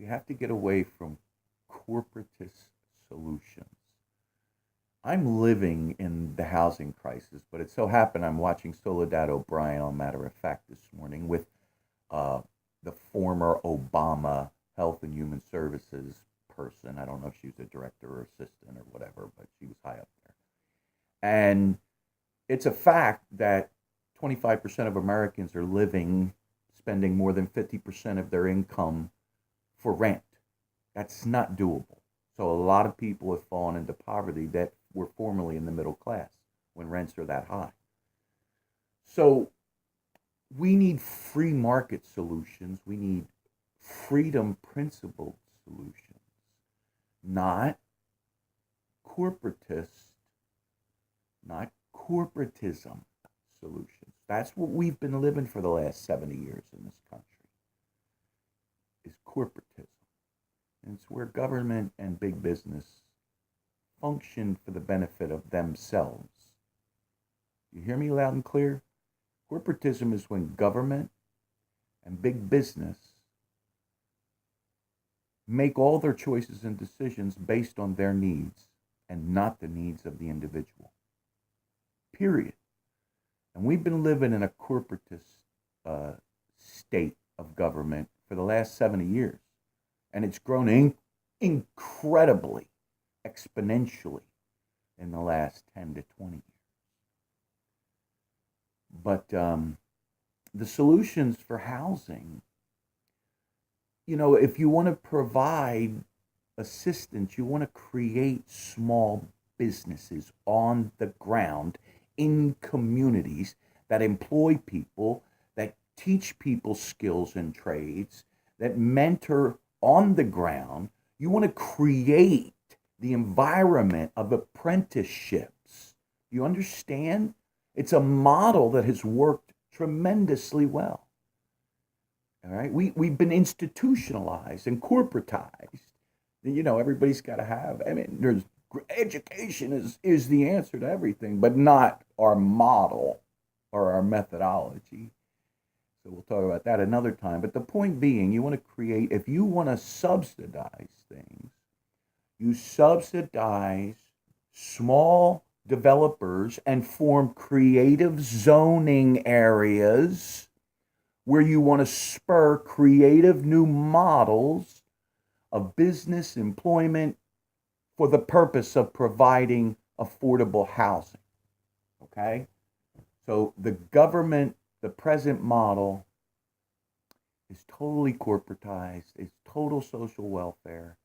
We have to get away from corporatist solutions. I'm living in the housing crisis, but it so happened I'm watching Soledad O'Brien on Matter of Fact this morning with uh, the former Obama Health and Human Services person. I don't know if she was a director or assistant or whatever, but she was high up there. And it's a fact that 25% of Americans are spending more than 50% of their income for rent. That's not doable. So a lot of people have fallen into poverty that were formerly in the middle class when rents are that high. So we need free market solutions. We need freedom principled solutions, not corporatist, not corporatism solutions. That's what we've been living for the last 70 years in this country, is corporatism. And it's where government and big business function for the benefit of themselves. You hear me loud and clear? Corporatism is when government and big business make all their choices and decisions based on their needs and not the needs of the individual. Period. And we've been living in a corporatist state of government for the last 70 years. And it's grown incredibly, exponentially in the last 10 to 20 years. But the solutions for housing, if you want to provide assistance, you want to create small businesses on the ground in communities that employ people, that teach people skills and trades, that mentor on the ground. You want to create the environment of apprenticeships. You understand? It's a model that has worked tremendously well. All right, we've been institutionalized and corporatized. Everybody's got to have. There's education is the answer to everything, but not our model or our methodology. So we'll talk about that another time. But the point being, you want to create. If you want to subsidize things, you subsidize small developers and form creative zoning areas where you want to spur creative new models of business employment for the purpose of providing affordable housing. Okay? So the present model is totally corporatized, it's total social welfare.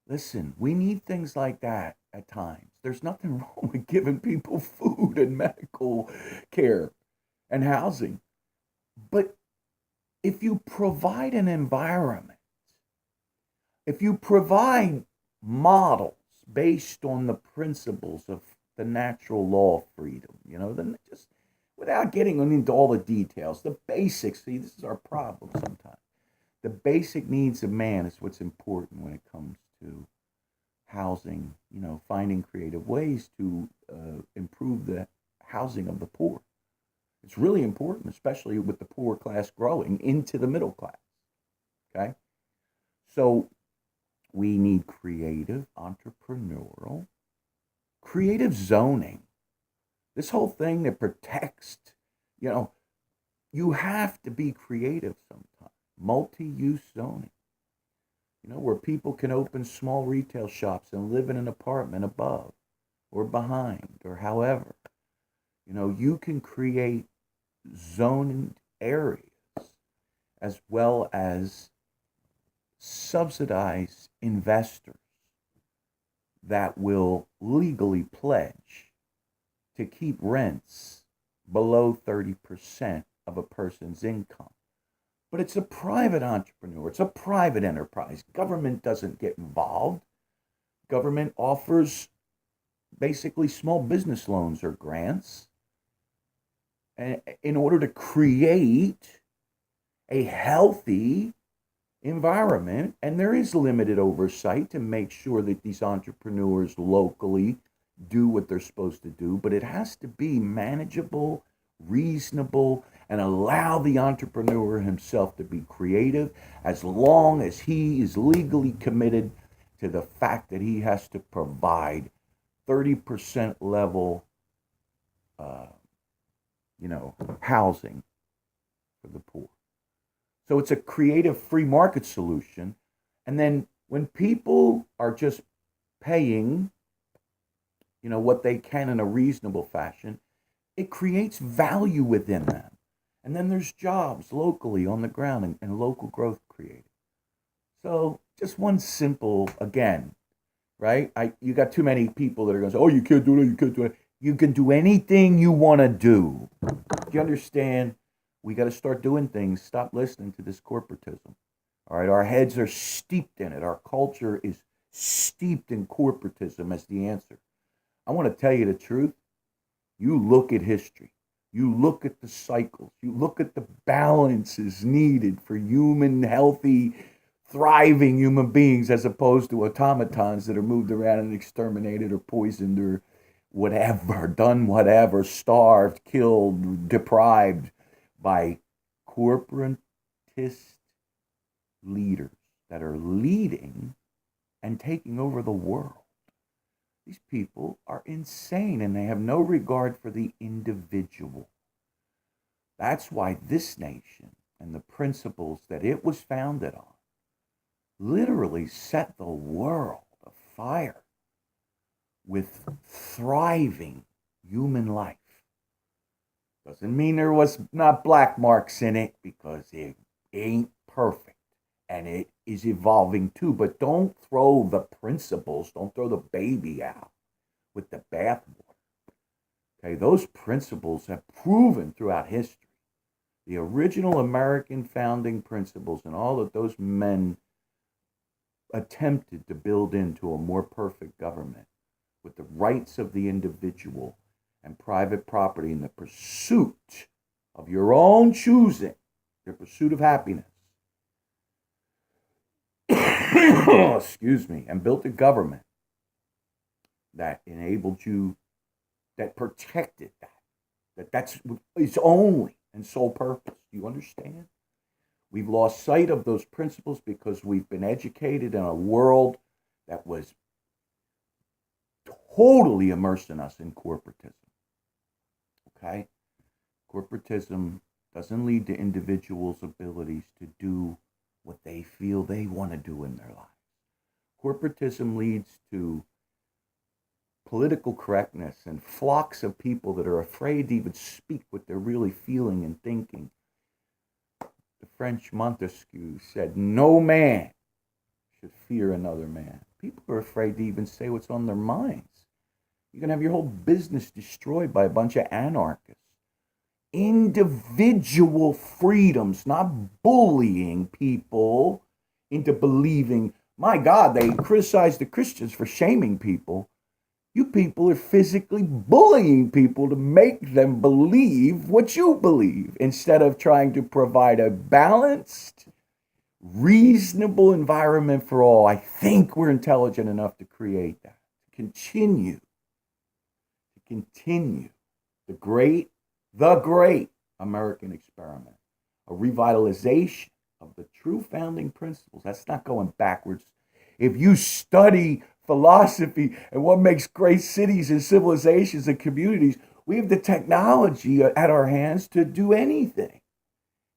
Listen, we need things like that at times. There's nothing wrong with giving people food and medical care and housing. But if you provide an environment, if you provide models based on the principles of the natural law of freedom, then just without getting into all the details, the basics, see, this is our problem sometimes. The basic needs of man is what's important when it comes to housing, finding creative ways to improve the housing of the poor. It's really important, especially with the poor class growing into the middle class. Okay? So we need creative, entrepreneurial, creative zoning. This whole thing that protects, you have to be creative sometimes. Multi-use zoning, where people can open small retail shops and live in an apartment above or behind or however. You can create zoned areas as well as subsidize investors that will legally pledge to keep rents below 30% of a person's income. But it's a private entrepreneur, it's a private enterprise. Government doesn't get involved. Government offers basically small business loans or grants in order to create a healthy environment. And there is limited oversight to make sure that these entrepreneurs locally do what they're supposed to do, but it has to be manageable, reasonable, and allow the entrepreneur himself to be creative as long as he is legally committed to the fact that he has to provide 30% level, uh, housing for the poor. So it's a creative free market solution. And then when people are just paying, what they can in a reasonable fashion, it creates value within them. And then there's jobs locally on the ground and local growth created. So just one simple, again, right? You got too many people that are going to say, oh, you can't do it, you can't do it. You can do anything you want to do. Do you understand? We got to start doing things. Stop listening to this corporatism. All right, our heads are steeped in it. Our culture is steeped in corporatism as the answer. I want to tell you the truth. You look at history. You look at the cycles. You look at the balances needed for human, healthy, thriving human beings as opposed to automatons that are moved around and exterminated or poisoned or whatever, done whatever, starved, killed, deprived by corporatist leaders that are leading and taking over the world. These people are insane and they have no regard for the individual. That's why this nation and the principles that it was founded on literally set the world afire with thriving human life. Doesn't mean there was not black marks in it, because it ain't perfect and it is evolving too. But don't throw the principles, don't throw the baby out with the bathwater. Okay, those principles have proven throughout history. The original American founding principles and all that those men attempted to build into a more perfect government with the rights of the individual and private property in the pursuit of your own choosing, your pursuit of happiness. Excuse me, and built a government that enabled you, that protected that's its only and sole purpose. Do you understand? We've lost sight of those principles because we've been educated in a world that was totally immersing us in corporatism. Okay? Corporatism doesn't lead to individuals' abilities to do what they feel they want to do in their lives. Corporatism leads to political correctness and flocks of people that are afraid to even speak what they're really feeling and thinking. The French Montesquieu said, no man should fear another man. People are afraid to even say what's on their minds. You're going to have your whole business destroyed by a bunch of anarchists. Individual freedoms, not bullying people into believing. My God, they criticize the Christians for shaming people. You people are physically bullying people to make them believe what you believe instead of trying to provide a balanced, reasonable environment for all. I think we're intelligent enough to create that. Continue the great American experiment, a revitalization of the true founding principles. That's not going backwards. If you study philosophy and what makes great cities and civilizations and communities, we have the technology at our hands to do anything,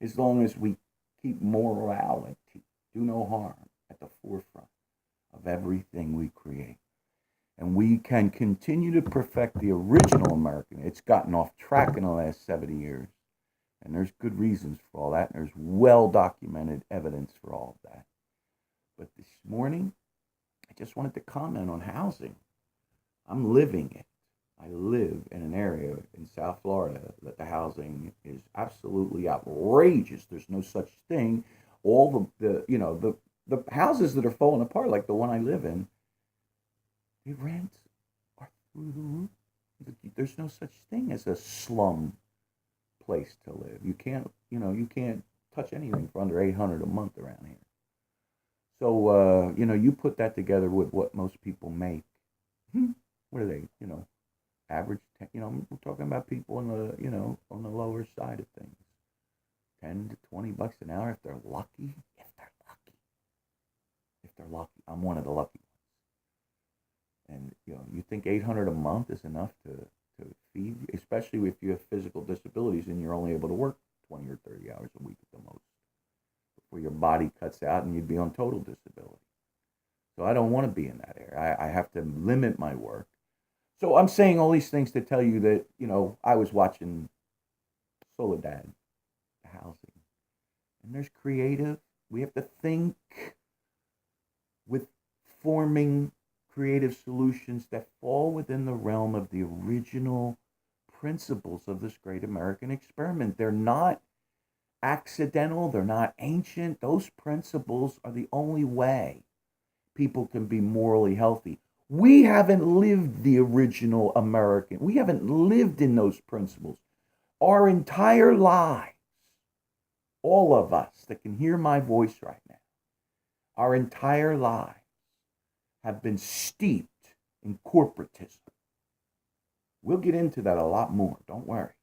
as long as we keep morality, do no harm, at the forefront of everything we create. And we can continue to perfect the original American. It's gotten off track in the last 70 years. And there's good reasons for all that. And there's well-documented evidence for all of that. But this morning, I just wanted to comment on housing. I'm living it. I live in an area in South Florida that the housing is absolutely outrageous. There's no such thing. All the houses that are falling apart, like the one I live in, the rents are through the roof. There's no such thing as a slum place to live. You can't touch anything for under $800 a month around here. So you put that together with what most people make. What are they? Average. We're talking about people on the on the lower side of things. 10 to 20 bucks an hour if they're lucky. If they're lucky. If they're lucky. I'm one of the lucky ones. And you think 800 a month is enough to feed you, especially if you have physical disabilities and you're only able to work 20 or 30 hours a week at the most before your body cuts out and you'd be on total disability. So I don't want to be in that area. I have to limit my work. So I'm saying all these things to tell you that, I was watching Soledad, housing, and there's creative. We have to think with forming creative solutions that fall within the realm of the original principles of this great American experiment. They're not accidental, they're not ancient. Those principles are the only way people can be morally healthy. We haven't lived the original American. We haven't lived in those principles our entire lives. All of us that can hear my voice right now, our entire lives have been steeped in corporatism. We'll get into that a lot more, don't worry.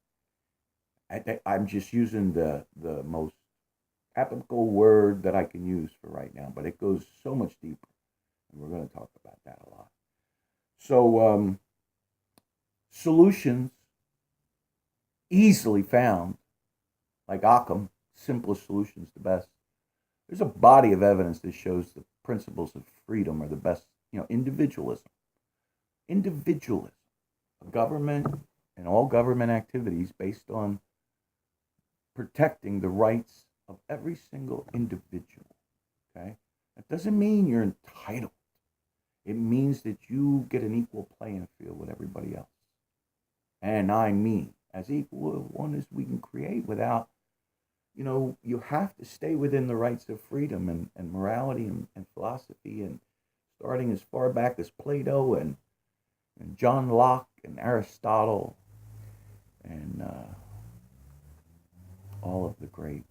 I'm just using the most applicable word that I can use for right now, but it goes so much deeper, and we're going to talk about that a lot. So, solutions easily found, like Occam, simplest solutions the best. There's a body of evidence that shows the principles of freedom are the best. Individualism. Individualism. Government and all government activities based on protecting the rights of every single individual. Okay? That doesn't mean you're entitled. It means that you get an equal playing field with everybody else. And I mean, as equal a one as we can create without, you have to stay within the rights of freedom and morality and philosophy, and starting as far back as Plato and John Locke and Aristotle and all of the great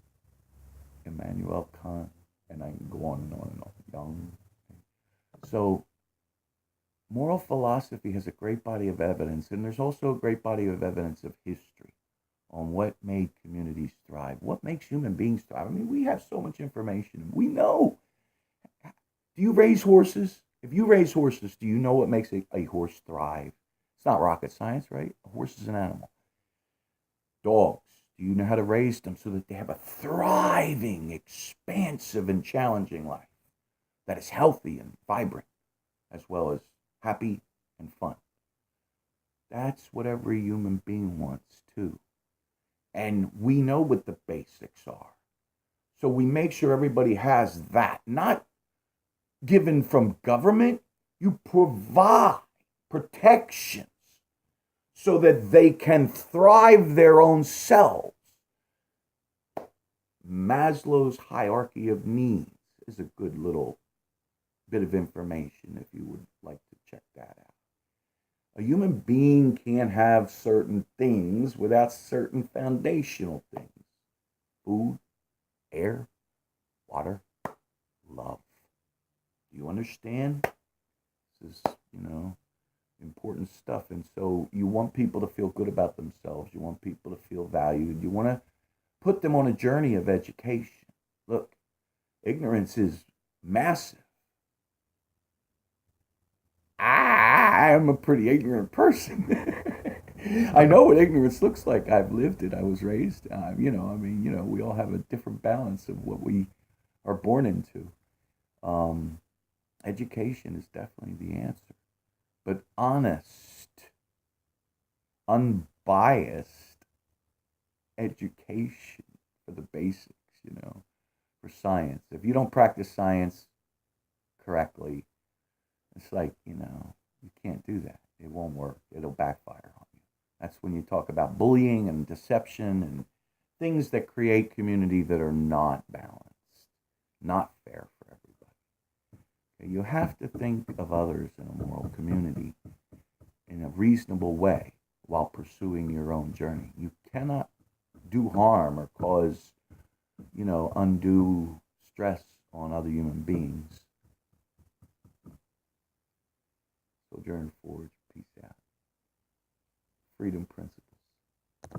Immanuel Kant, and I can go on and on and on. Young. So moral philosophy has a great body of evidence, and there's also a great body of evidence of history on what made communities thrive, what makes human beings thrive. I mean, we have so much information. We know. Do you raise horses? If you raise horses, do you know what makes a horse thrive? It's not rocket science, right? A horse is an animal. Dogs, do you know how to raise them so that they have a thriving, expansive, and challenging life that is healthy and vibrant, as well as happy and fun? That's what every human being wants too. And we know what the basics are. So we make sure everybody has that, not given from government. You provide protections so that they can thrive their own selves. Maslow's hierarchy of needs is a good little bit of information if you would like to check that out. A human being can't have certain things without certain foundational things. Food, air, water, love. Do you understand? This is, important stuff. And so you want people to feel good about themselves. You want people to feel valued. You want to put them on a journey of education. Look, ignorance is massive. I am a pretty ignorant person. I know what ignorance looks like. I've lived it. I was raised. We all have a different balance of what we are born into. Education is definitely the answer. But honest, unbiased education for the basics, for science. If you don't practice science correctly, it's like, you can't do that. It won't work. It'll backfire on you. That's when you talk about bullying and deception and things that create community that are not balanced, not fair for everybody. Okay? You have to think of others in a moral community in a reasonable way while pursuing your own journey. You cannot do harm or cause, undue stress on other human beings. Sojourn Forge, peace out. Freedom principle.